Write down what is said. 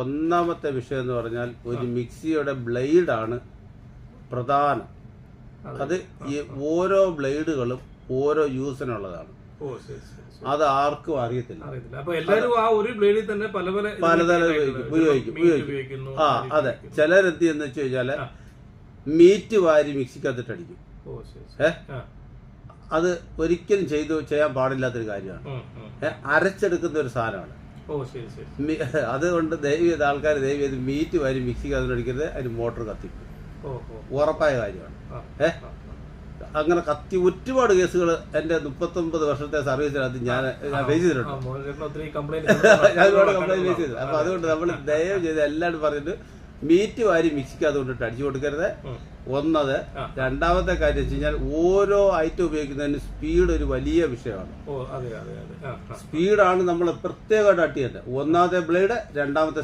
ഒന്നാമത്തെ വിഷയം എന്ന് പറഞ്ഞാൽ ഒരു മിക്സിയുടെ ബ്ലേഡാണ് പ്രധാനം. അത് ഈ ഓരോ ബ്ലേഡുകളും ഓരോ യൂസിനുള്ളതാണ്. അത് ആർക്കും അറിയത്തില്ല. പലതരം ഉപയോഗിക്കും. അതെ, ചിലരെന്ത് എന്ന് വെച്ച് കഴിഞ്ഞാല് മീറ്റ് വാരി മിക്സിക്കകത്തിട്ടടിക്കും. അത് ഒരിക്കലും ചെയ്യാൻ പാടില്ലാത്തൊരു കാര്യമാണ്. അരച്ചെടുക്കുന്ന ഒരു സാധനമാണ്. അതുകൊണ്ട് ദയവ് ആൾക്കാർ ദയവ് മീറ്റ് വാരി മിക്സിക്കകത്തിട്ടടിക്കരുത്. അതിന് മോട്ടോർ കത്തിക്കും, ഉറപ്പായ കാര്യമാണ്. അങ്ങനെ ഒരുപാട് കേസുകൾ എന്റെ 39 വർഷത്തെ സർവീസിനകത്ത് ഞാൻ ഫേസ് ചെയ്തിട്ടുണ്ട്. ഞാൻ ഒരുപാട് കംപ്ലൈന്റ് ഫേസ് ചെയ്തു. അപ്പൊ അതുകൊണ്ട് നമ്മൾ ദയവ് ചെയ്ത് എല്ലാവരും പറഞ്ഞിട്ട് മീറ്റ് വാരി മിക്സിക്ക് അതുകൊണ്ടിട്ട് അടിച്ചു കൊടുക്കരുത്. ഒന്നത്. രണ്ടാമത്തെ കാര്യം വെച്ച് കഴിഞ്ഞാൽ ഓരോ ഐറ്റം ഉപയോഗിക്കുന്നതിന് സ്പീഡ് ഒരു വലിയ വിഷയമാണ്. സ്പീഡാണ് നമ്മൾ പ്രത്യേകമായിട്ട് അട്ടി ചെയ്യേണ്ടത്. ഒന്നാമത്തെ ബ്ലേഡ്, രണ്ടാമത്തെ